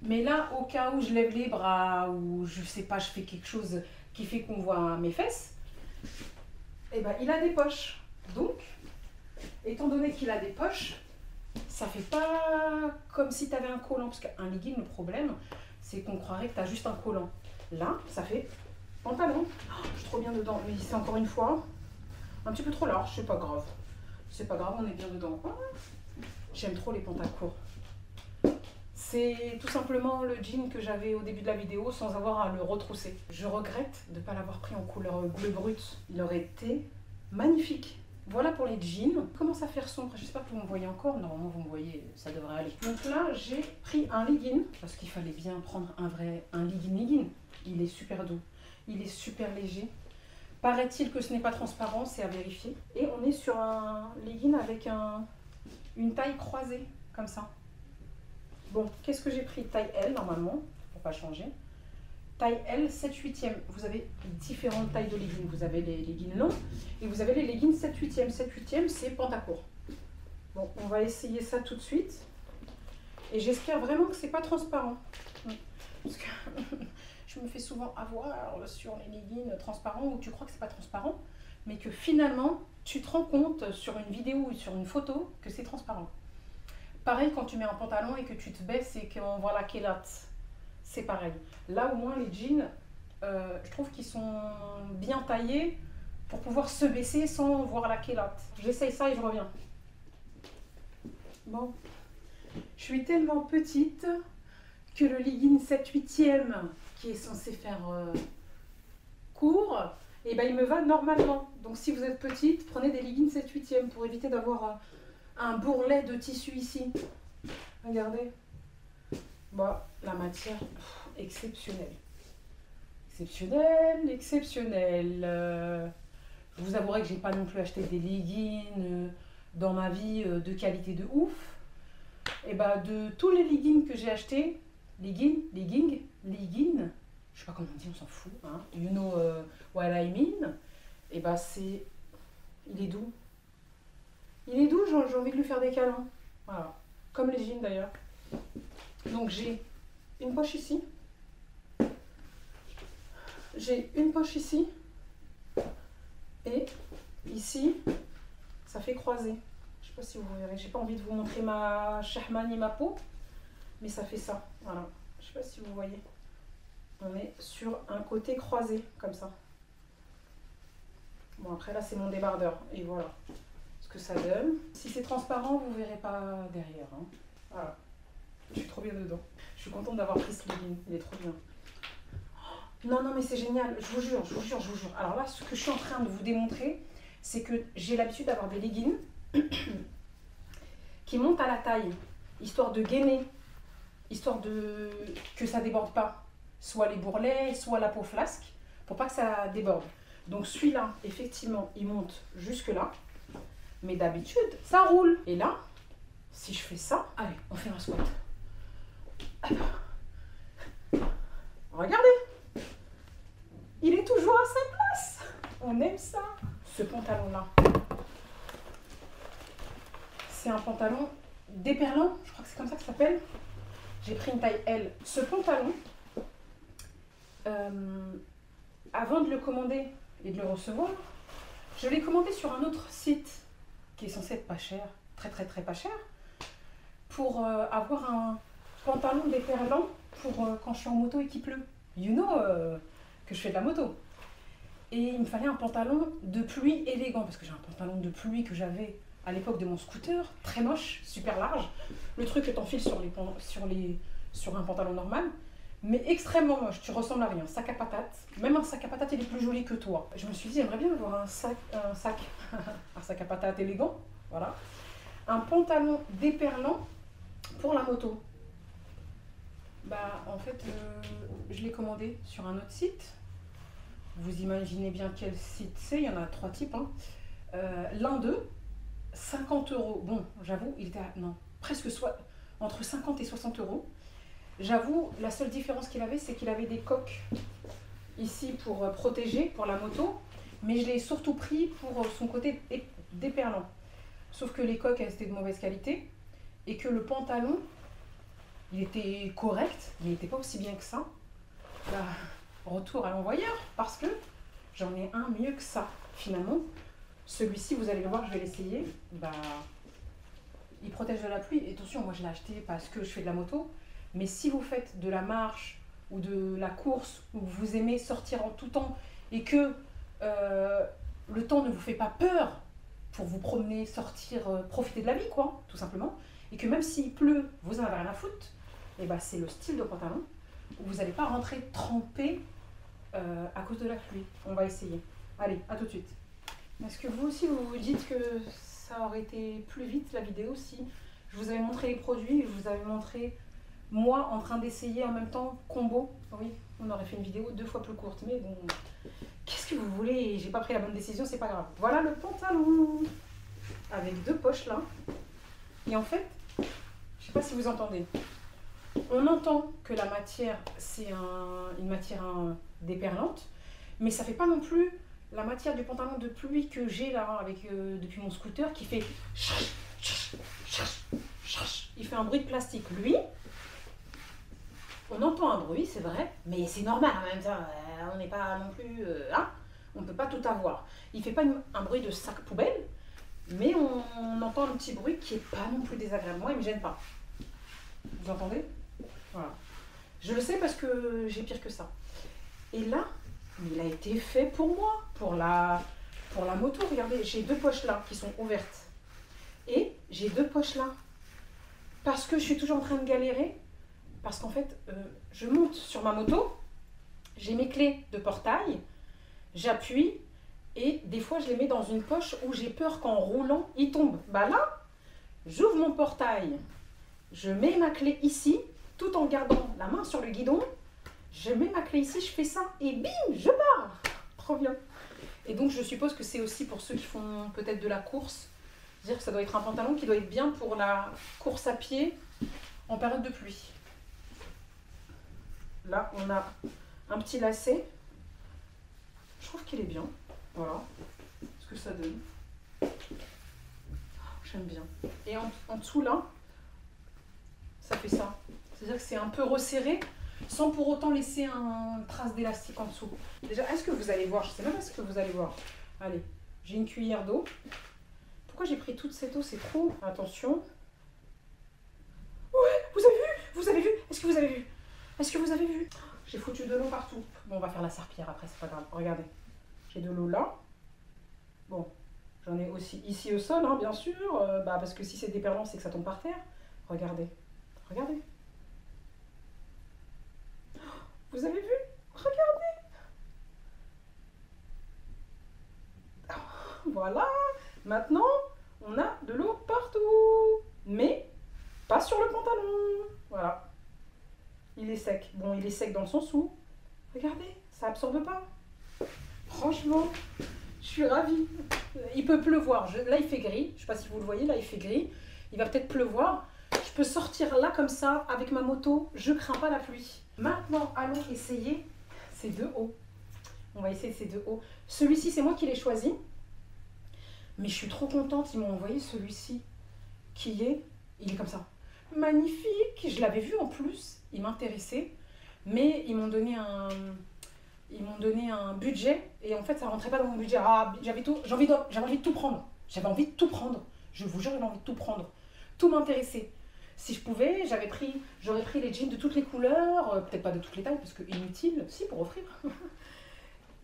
Speaker 1: Mais là, au cas où je lève les bras ou je sais pas, je fais quelque chose qui fait qu'on voit mes fesses, et ben, il a des poches. Donc, étant donné qu'il a des poches, ça fait pas comme si tu avais un collant. Parce qu'un legging, le problème, c'est qu'on croirait que tu as juste un collant. Là, ça fait pantalon. Oh, je suis trop bien dedans. Mais c'est encore une fois un petit peu trop large. C'est pas grave. C'est pas grave, on est bien dedans. Oh, j'aime trop les pantacourts. C'est tout simplement le jean que j'avais au début de la vidéo sans avoir à le retrousser. Je regrette de ne pas l'avoir pris en couleur bleu brut. Il aurait été magnifique. Voilà pour les jeans. Commence à faire sombre. J'espère que vous me voyez encore. Normalement, vous me voyez, ça devrait aller. Donc là, j'ai pris un legging parce qu'il fallait bien prendre un legging. Il est super doux. Il est super léger. Paraît-il que ce n'est pas transparent, c'est à vérifier. Et on est sur un legging avec une taille croisée, comme ça. Bon, qu'est-ce que j'ai pris? Taille L normalement, pour pas changer. Taille L, 7/8e. Vous avez différentes tailles de leggings. Vous avez les leggings longs et vous avez les leggings 7/8e. 7/8e, c'est pantacourt. Bon, on va essayer ça tout de suite. Et j'espère vraiment que c'est pas transparent. Parce que je me fais souvent avoir sur les leggings transparents où tu crois que c'est pas transparent, mais que finalement, tu te rends compte sur une vidéo ou sur une photo que c'est transparent. Pareil quand tu mets un pantalon et que tu te baisses et qu'on voit la culotte. C'est pareil. Là au moins les jeans, je trouve qu'ils sont bien taillés pour pouvoir se baisser sans voir la culotte. J'essaye ça et je reviens. Bon, je suis tellement petite que le legging 7/8e qui est censé faire court, et ben il me va normalement. Donc si vous êtes petite, prenez des leggings 7/8e pour éviter d'avoir un bourrelet de tissu ici. Regardez. Bon, la matière, exceptionnelle. Exceptionnelle, exceptionnelle. Je vous avouerai que j'ai pas non plus acheté des leggings dans ma vie de qualité de ouf. Et bah de tous les leggings que j'ai achetés, leggings, je sais pas comment on dit, on s'en fout, hein. You know what I mean. Et bah c'est, il est doux. Il est doux, j'ai envie de lui faire des câlins. Voilà, comme les jeans d'ailleurs. Donc j'ai une poche ici. J'ai une poche ici. Et ici, ça fait croiser. Je sais pas si vous verrez. J'ai pas envie de vous montrer ma chahma ni ma peau. Mais ça fait ça. Voilà. Je sais pas si vous voyez. On est sur un côté croisé, comme ça. Bon, après là, c'est mon débardeur. Et voilà ce que ça donne. Si c'est transparent, vous verrez pas derrière, hein. Voilà. Je suis trop bien dedans. Je suis contente d'avoir pris ce legging. Il est trop bien. Non, non, mais c'est génial. Je vous jure, je vous jure, je vous jure. Alors là, ce que je suis en train de vous démontrer, c'est que j'ai l'habitude d'avoir des leggings qui montent à la taille, histoire de gainer, histoire de que ça déborde pas. Soit les bourrelets, soit la peau flasque, pour pas que ça déborde. Donc celui-là, effectivement, il monte jusque là. Mais d'habitude, ça roule. Et là, si je fais ça, allez, on fait un squat. Regardez, il est toujours à sa place. On aime ça. Ce pantalon-là, c'est un pantalon déperlant, je crois que c'est comme ça que ça s'appelle. J'ai pris une taille L. Ce pantalon, avant de le commander et de le recevoir, je l'ai commandé sur un autre site qui est censé être pas cher, très pas cher, pour avoir un pantalon déperlant pour quand je suis en moto et qu'il pleut. You know que je fais de la moto. Et il me fallait un pantalon de pluie élégant, parce que j'ai un pantalon de pluie que j'avais à l'époque de mon scooter, très moche, super large. Le truc que t'enfiles sur un pantalon normal, mais extrêmement moche, tu ressembles à rien. Sac à patate, même un sac à patate il est plus joli que toi. Je me suis dit, j'aimerais bien avoir un sac à patate élégant, voilà. Un pantalon déperlant pour la moto. Bah en fait, je l'ai commandé sur un autre site. Vous imaginez bien quel site c'est, il y en a 3 types. Hein. L'un d'eux, 50 €. Bon, j'avoue, il était presque entre 50 et 60 €. J'avoue, la seule différence qu'il avait, c'est qu'il avait des coques ici pour protéger, pour la moto. Mais je l'ai surtout pris pour son côté déperlant. Sauf que les coques, elles étaient de mauvaise qualité. Et que le pantalon, il était correct, mais il n'était pas aussi bien que ça. Bah, retour à l'envoyeur, parce que j'en ai un mieux que ça, finalement. Celui-ci, vous allez le voir, je vais l'essayer. Bah, il protège de la pluie. Et attention, moi je l'ai acheté parce que je fais de la moto. Mais si vous faites de la marche ou de la course, ou vous aimez sortir en tout temps, et que le temps ne vous fait pas peur pour vous promener, sortir, profiter de la vie, quoi, tout simplement. Et que même s'il pleut, vous en avez rien à foutre, et bah, c'est le style de pantalon où vous n'allez pas rentrer trempé à cause de la pluie. On va essayer. Allez, à tout de suite. Est-ce que vous aussi, vous vous dites que ça aurait été plus vite, la vidéo, si je vous avais montré les produits, je vous avais montré moi en train d'essayer en même temps combo? Oui, on aurait fait une vidéo 2 fois plus courte, mais bon, qu'est-ce que vous voulez? J'ai pas pris la bonne décision, c'est pas grave. Voilà le pantalon avec 2 poches là. Et en fait, je sais pas si vous entendez. On entend que la matière, c'est une matière déperlante, mais ça fait pas non plus la matière du pantalon de pluie que j'ai là avec depuis mon scooter qui fait il fait un bruit de plastique. Lui, on entend un bruit, c'est vrai, mais c'est normal en même temps. On n'est pas non plus on peut pas tout avoir. Il fait pas un bruit de sac poubelle, mais on entend un petit bruit qui est pas non plus désagréable. Moi, il me gêne pas. Vous entendez? Voilà. Je le sais parce que j'ai pire que ça. Et là, il a été fait pour moi, pour la moto. Regardez, j'ai 2 poches là qui sont ouvertes. Et j'ai 2 poches là. Parce que je suis toujours en train de galérer. Parce qu'en fait, je monte sur ma moto. J'ai mes clés de portail. J'appuie. Et des fois, je les mets dans une poche où j'ai peur qu'en roulant, ils tombent. Bah là, j'ouvre mon portail. Je mets ma clé ici, tout en gardant la main sur le guidon. Je mets ma clé ici, je fais ça et bim, je pars. Trop bien. Et donc, je suppose que c'est aussi pour ceux qui font peut-être de la course. Dire que ça doit être un pantalon qui doit être bien pour la course à pied en période de pluie. Là, on a un petit lacet. Je trouve qu'il est bien. Voilà ce que ça donne. J'aime bien. Et en dessous, là, ça fait ça. C'est-à-dire que c'est un peu resserré, sans pour autant laisser une trace d'élastique en dessous. Déjà, est-ce que vous allez voir? Je sais même pas ce que vous allez voir. Allez, j'ai une cuillère d'eau. Pourquoi j'ai pris toute cette eau? C'est trop. Attention. Ouais, vous avez vu? Vous avez vu? Est-ce que vous avez vu? Est-ce que vous avez vu? J'ai foutu de l'eau partout. Bon, on va faire la serpillière après, c'est pas grave. Regardez. J'ai de l'eau là. Bon, j'en ai aussi ici au sol, hein, bien sûr. Parce que si c'est déperlant, c'est que ça tombe par terre. Regardez. Regardez. Vous avez vu? Regardez. Voilà. Maintenant, on a de l'eau partout. Mais pas sur le pantalon. Voilà. Il est sec. Bon, il est sec dans le sens où, regardez, ça absorbe pas. Franchement, je suis ravie. Il peut pleuvoir. Là, il fait gris. Je ne sais pas si vous le voyez. Là, il fait gris. Il va peut-être pleuvoir. Je peux sortir là comme ça avec ma moto. Je crains pas la pluie. Maintenant, allons essayer ces 2 hauts. On va essayer ces 2 hauts. Celui-ci, c'est moi qui l'ai choisi. Mais je suis trop contente. Ils m'ont envoyé celui-ci qui est... Il est comme ça. magnifique. Je l'avais vu en plus, il m'intéressait, mais ils m'ont donné un budget et en fait ça rentrait pas dans mon budget. Ah, j'avais envie de tout prendre. J'avais envie de tout prendre. Je vous jure, j'avais envie de tout prendre. Tout m'intéressait. Si je pouvais, j'aurais pris les jeans de toutes les couleurs, peut-être pas de toutes les tailles parce que inutile, si pour offrir.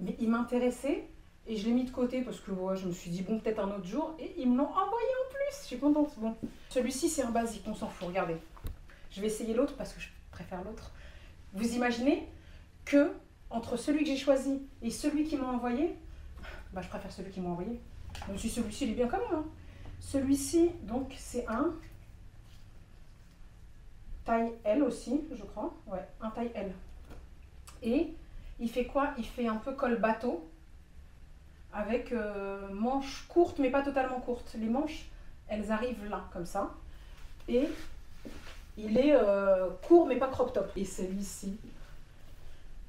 Speaker 1: Mais il m'intéressait et je l'ai mis de côté parce que ouais, je me suis dit bon peut-être un autre jour et ils me l'ont envoyé en plus. Je suis contente. Bon, celui-ci c'est un basique, on s'en fout. Regardez. Je vais essayer l'autre parce que je préfère l'autre. Vous imaginez que entre celui que j'ai choisi et celui qu'ils m'ont envoyé, bah, je préfère celui qu'ils m'ont envoyé. Même si celui-ci il est bien quand même. Hein. Celui-ci, donc c'est un taille L aussi, je crois. Ouais, un taille L. Et il fait quoi? Il fait un peu col bateau avec manches courtes mais pas totalement courtes. Les manches, elles arrivent là, comme ça. Et il est court mais pas crop top. Et celui-ci,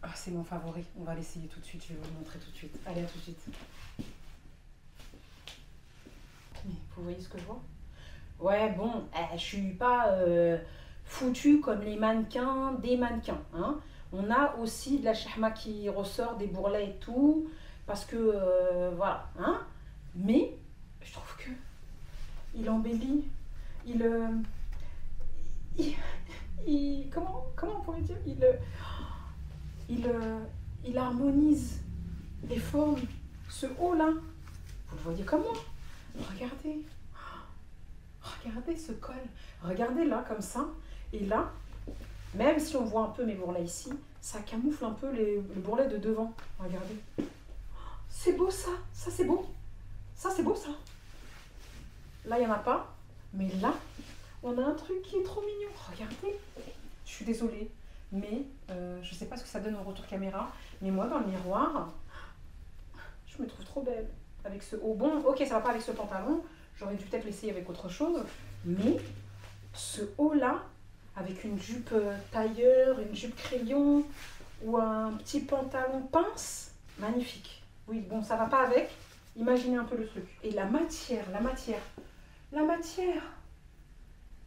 Speaker 1: ah, c'est mon favori. On va l'essayer tout de suite. Je vais vous le montrer tout de suite. Allez, à tout de suite. Mais vous voyez ce que je vois? Ouais, bon, je suis pas foutue comme les mannequins des mannequins. Hein. On a aussi de la chahma qui ressort, des bourrelets et tout, parce que, voilà. Hein. Mais, je trouve que il embellit, comment on pourrait dire? Il harmonise les formes. Ce haut-là, vous le voyez comme moi? Regardez. Regardez ce col. Regardez là, comme ça. Et là, même si on voit un peu mes bourrelets ici, ça camoufle un peu le bourrelet de devant. Regardez. C'est beau ça. Ça, c'est beau. Ça, c'est beau ça. Là, il n'y en a pas. Mais là, on a un truc qui est trop mignon. Regardez. Je suis désolée. Mais je ne sais pas ce que ça donne en retour caméra. Mais moi, dans le miroir, je me trouve trop belle. Avec ce haut. Bon, ok, ça ne va pas avec ce pantalon. J'aurais dû peut-être l'essayer avec autre chose. Mais ce haut-là, avec une jupe tailleur, une jupe crayon ou un petit pantalon pince, magnifique. Oui, bon, ça va pas avec. Imaginez un peu le truc. Et la matière.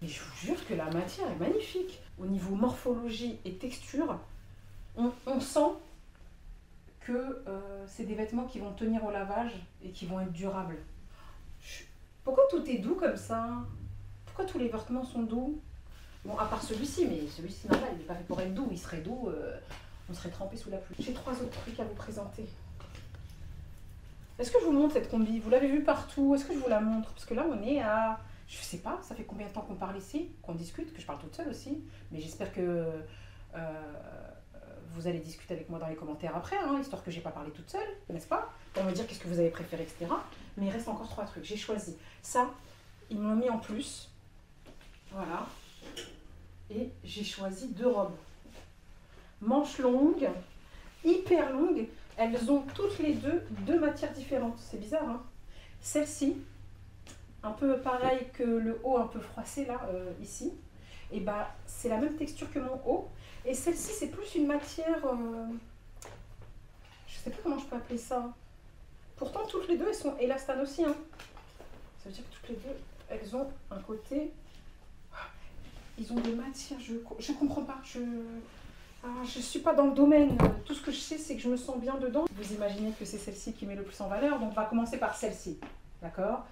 Speaker 1: Mais je vous jure que la matière est magnifique. Au niveau morphologie et texture, on sent que c'est des vêtements qui vont tenir au lavage et qui vont être durables. Pourquoi tout est doux comme ça? Pourquoi tous les vêtements sont doux? Bon, à part celui-ci, mais celui-ci, normal, il n'est pas fait pour être doux. Il serait doux, on serait trempé sous la pluie. J'ai 3 autres trucs à vous présenter. Est-ce que je vous montre cette combi? Vous l'avez vue partout? Est-ce que je vous la montre? Parce que là, on est à... Je sais pas, ça fait combien de temps qu'on parle ici? Qu'on discute, que je parle toute seule aussi. Mais j'espère que vous allez discuter avec moi dans les commentaires après, hein, histoire que j'ai pas parlé toute seule, n'est-ce pas? Pour me dire qu'est-ce que vous avez préféré, etc. Mais il reste encore 3 trucs. J'ai choisi ça. Ils m'ont mis en plus. Voilà. Et j'ai choisi 2 robes. Manches longues, hyper longues. Elles ont toutes les deux matières différentes. C'est bizarre, hein? Celle-ci, un peu pareil que le haut un peu froissé là, ici. Et bah, c'est la même texture que mon haut. Et celle-ci, c'est plus une matière... je sais pas comment je peux appeler ça. Pourtant, toutes les deux, elles sont élastanes aussi. Hein. Ça veut dire que toutes les deux, elles ont un côté... Ils ont des matières, je comprends pas. Je suis pas dans le domaine. Tout ce que je sais, c'est que je me sens bien dedans. Vous imaginez que c'est celle-ci qui met le plus en valeur. Donc, on va commencer par celle-ci. D'accord?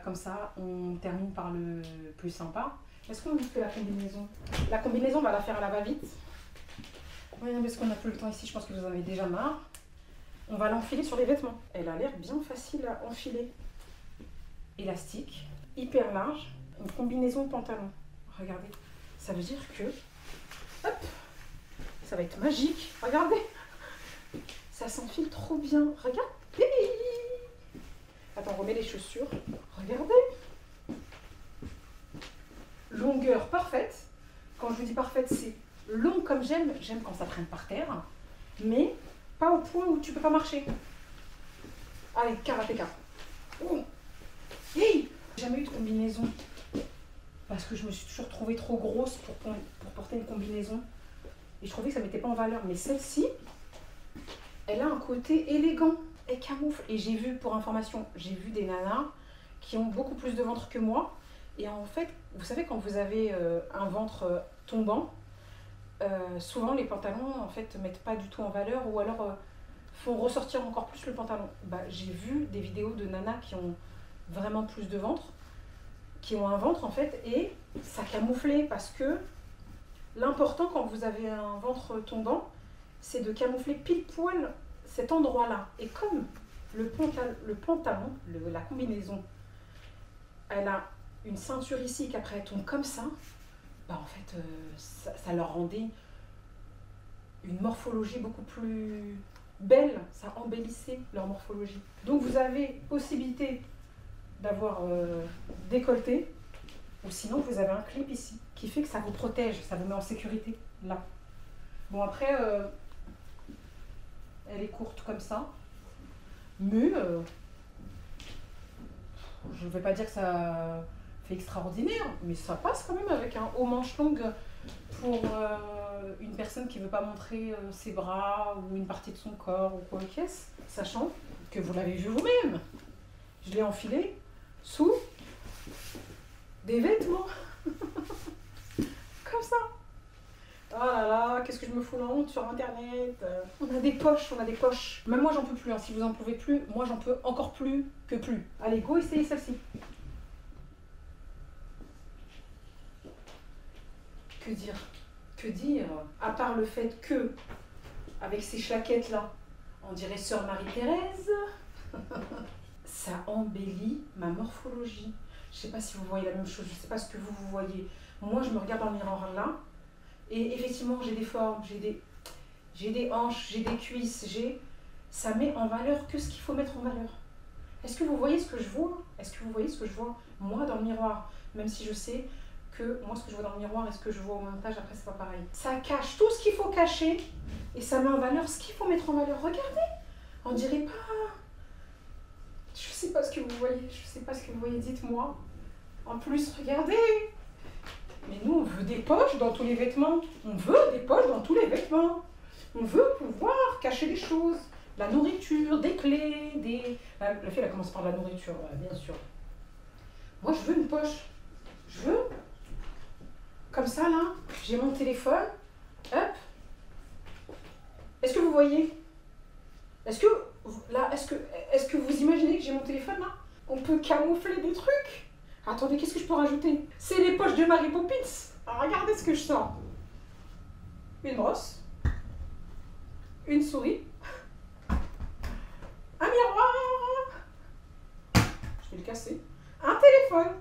Speaker 1: Comme ça, on termine par le plus sympa. Est-ce qu'on fait la combinaison? La combinaison, on va la faire à la va-vite. Oui, parce qu'on n'a plus le temps ici, je pense que vous en avez déjà marre. On va l'enfiler sur les vêtements. Elle a l'air bien facile à enfiler. Élastique, hyper large, une combinaison pantalon. Regardez, ça veut dire que, hop, ça va être magique. Regardez, ça s'enfile trop bien. Regardez. Attends, on remet les chaussures. Regardez. Longueur parfaite. Quand je vous dis parfaite, c'est long comme j'aime. J'aime quand ça traîne par terre. Mais pas au point où tu peux pas marcher. Allez, karatéka. Oh. Hey, j'ai jamais eu de combinaison. Parce que je me suis toujours trouvée trop grosse pour porter une combinaison. Et je trouvais que ça ne mettait pas en valeur. Mais celle-ci, elle a un côté élégant. Elle camoufle. Et j'ai vu, pour information, j'ai vu des nanas qui ont beaucoup plus de ventre que moi, Et en fait, vous savez, quand vous avez un ventre tombant, souvent les pantalons en fait mettent pas du tout en valeur ou alors font ressortir encore plus le pantalon. Bah, j'ai vu des vidéos de nanas qui ont vraiment plus de ventre, qui ont un ventre en fait, et ça camouflait parce que l'important quand vous avez un ventre tombant, c'est de camoufler pile poil cet endroit-là. Et comme le pantalon, la combinaison, elle a une ceinture ici qu'après elle tombe comme ça, bah en fait ça leur rendait une morphologie beaucoup plus belle, ça embellissait leur morphologie. Donc vous avez possibilité d'avoir décolleté, ou sinon vous avez un clip ici qui fait que ça vous protège, ça vous met en sécurité là. Bon après elle est courte comme ça, mais je ne vais pas dire que ça fait extraordinaire, mais ça passe quand même avec un haut manche longue pour une personne qui ne veut pas montrer ses bras ou une partie de son corps ou quoi qu'est-ce, sachant que vous l'avez vu vous-même. Je l'ai enfilé sous des vêtements. Comme ça. Oh là là, qu'est-ce que je me fous la honte sur internet. On a des poches, on a des poches. Même moi j'en peux plus, hein. Si vous en pouvez plus, moi j'en peux encore plus que plus. Allez, go essayez celle-ci. Que dire? Que dire? À part le fait que, avec ces claquettes là, on dirait Sœur Marie-Thérèse, ça embellit ma morphologie. Je sais pas si vous voyez la même chose, je sais pas ce que vous voyez. Moi je me regarde dans le miroir là, et effectivement j'ai des formes, j'ai des hanches, j'ai des cuisses, ça met en valeur que ce qu'il faut mettre en valeur. Est-ce que vous voyez ce que je vois? Est-ce que vous voyez ce que je vois moi dans le miroir? Même si je sais que moi ce que je vois dans le miroir et ce que je vois au montage, après c'est pas pareil. Ça cache tout ce qu'il faut cacher et ça met en valeur ce qu'il faut mettre en valeur. Regardez, on dirait pas... Je sais pas ce que vous voyez, je sais pas ce que vous voyez, dites-moi. En plus, regardez. Mais nous, on veut des poches dans tous les vêtements. On veut des poches dans tous les vêtements. On veut pouvoir cacher des choses. La nourriture, des clés, des... La fille, elle commence par la nourriture, bien sûr. Moi, je veux une poche. Je veux. Comme ça, là, j'ai mon téléphone. Hop. Est-ce que vous voyez? Est-ce que vous imaginez que j'ai mon téléphone, là? On peut camoufler des trucs. Attendez, qu'est-ce que je peux rajouter? C'est les poches de Mary Poppins. Alors, regardez ce que je sors. Une brosse. Une souris. Un miroir. Je vais le casser. Un téléphone.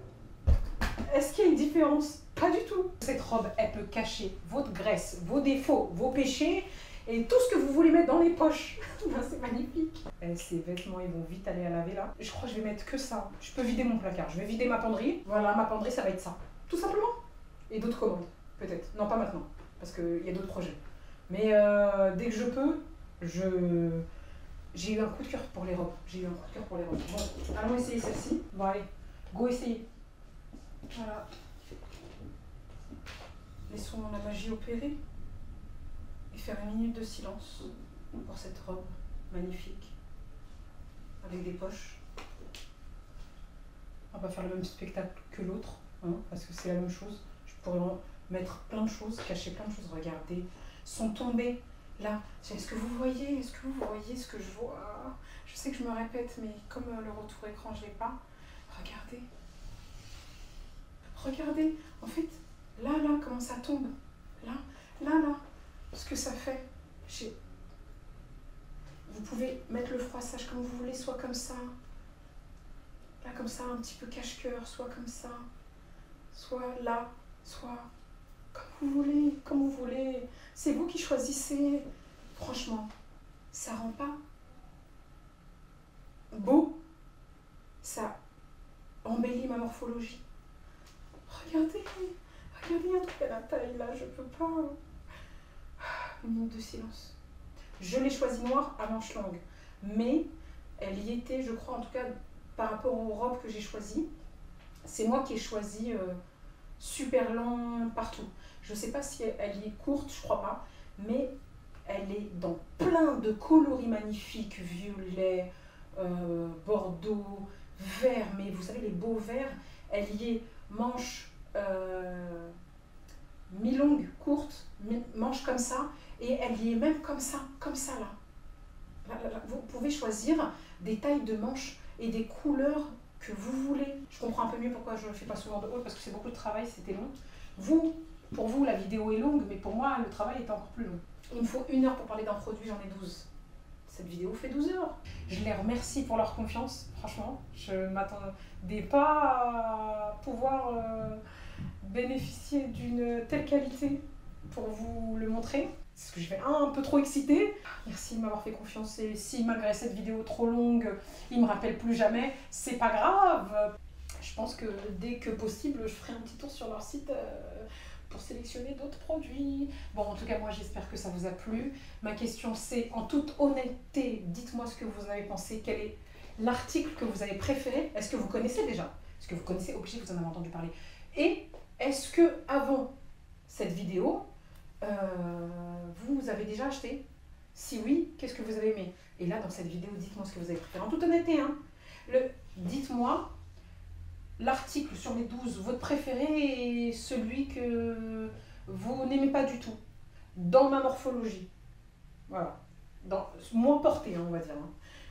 Speaker 1: Est-ce qu'il y a une différence? Pas du tout. Cette robe, elle peut cacher votre graisse, vos défauts, vos péchés et tout ce que vous voulez mettre dans les poches. C'est magnifique. Et ces vêtements, ils vont vite aller à laver là. Je crois que je vais mettre que ça. Je peux vider mon placard. Je vais vider ma penderie. Voilà, ma penderie, ça va être ça. Tout simplement. Et d'autres commandes, peut-être. Non, pas maintenant, parce qu'il y a d'autres projets. Mais dès que je peux, j'ai eu un coup de cœur pour les robes. J'ai eu un coup de cœur pour les robes. Bon, allons essayer celle-ci. Bon, allez, go essayer. Voilà. Laissons la magie opérer et faire une minute de silence pour cette robe magnifique avec des poches. On va pas faire le même spectacle que l'autre, hein, parce que c'est la même chose. Je pourrais en mettre plein de choses, cacher plein de choses. Regardez, sont tombées là. Est-ce que vous voyez? Est-ce que vous voyez ce que je vois? Je sais que je me répète, mais comme le retour écran, je l'ai pas. Regardez. Regardez, en fait, là, comment ça tombe. Là, ce que ça fait. Vous pouvez mettre le froissage comme vous voulez, soit comme ça. Là, comme ça, un petit peu cache-cœur, soit comme ça. Soit là, soit comme vous voulez. C'est vous qui choisissez. Franchement, ça rend pas beau. Ça embellit ma morphologie. Regardez un truc à la taille là, je peux pas. Une minute de silence. Je l'ai choisi noir à manches longues, mais elle y était, je crois, en tout cas par rapport aux robes que j'ai choisies. C'est moi qui ai choisi super long partout. Je sais pas si elle y est courte, je crois pas, mais elle est dans plein de coloris magnifiques, violet, bordeaux, vert, mais vous savez les beaux verts, elle y est manches mi-longues, courtes, manches comme ça, et elle y est même comme ça là. Vous pouvez choisir des tailles de manches et des couleurs que vous voulez. Je comprends un peu mieux pourquoi je ne fais pas souvent de haul, parce que c'est beaucoup de travail, c'était long. Pour vous, la vidéo est longue, mais pour moi, le travail est encore plus long. Il me faut 1 heure pour parler d'un produit, j'en ai 12. Cette vidéo fait 12 heures. Je les remercie pour leur confiance, franchement. Je ne m'attendais pas à pouvoir bénéficier d'une telle qualité pour vous le montrer. C'est ce que je vais un peu trop excitée. Merci de m'avoir fait confiance. Et si malgré cette vidéo trop longue, il ne me rappelle plus jamais, c'est pas grave. Je pense que dès que possible, je ferai un petit tour sur leur site pour sélectionner d'autres produits. Bon, en tout cas, moi, j'espère que ça vous a plu. Ma question, c'est, en toute honnêteté, dites-moi ce que vous en avez pensé. Quel est l'article que vous avez préféré? Est-ce que vous connaissez déjà? Est-ce que vous connaissez? Obligé, vous en avez entendu parler. Et est-ce que avant cette vidéo, vous avez déjà acheté? Si oui, qu'est-ce que vous avez aimé? Et là, dans cette vidéo, dites-moi ce que vous avez préféré. En toute honnêteté, hein. Dites-moi l'article sur les 12, votre préféré et celui que vous n'aimez pas du tout, dans ma morphologie. Voilà. Moins porté, hein, on va dire. Hein.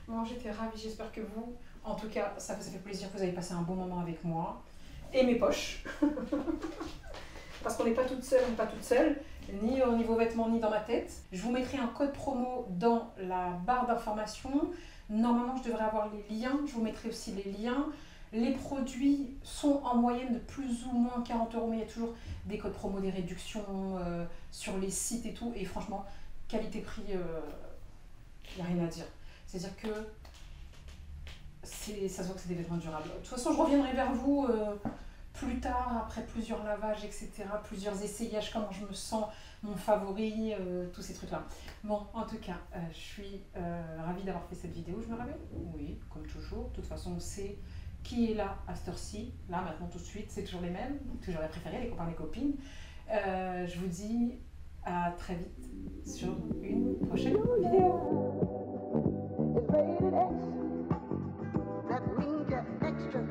Speaker 1: Bon, j'étais ravie, j'espère que vous, en tout cas, ça vous a fait plaisir, que vous avez passé un bon moment avec moi. Et mes poches. Parce qu'on n'est pas toute seule, ni au niveau vêtements, ni dans ma tête. Je vous mettrai un code promo dans la barre d'information. Normalement, je devrais avoir les liens. Je vous mettrai aussi les liens. Les produits sont en moyenne de plus ou moins 40 €, mais il y a toujours des codes promo, des réductions sur les sites et tout. Et franchement, qualité-prix, il n'y a rien à dire. C'est-à-dire que ça se voit que c'est des vêtements durables. De toute façon, je reviendrai vers vous plus tard, après plusieurs lavages, etc., plusieurs essayages, comment je me sens, mon favori, tous ces trucs-là. Bon, en tout cas, je suis ravie d'avoir fait cette vidéo. Je me rappelle? Oui, comme toujours. De toute façon, c'est qui est là à cette heure-ci, là, maintenant, tout de suite, c'est toujours les mêmes, toujours les préférés, les copains, les copines. Je vous dis à très vite sur une prochaine vidéo. That means you're extra.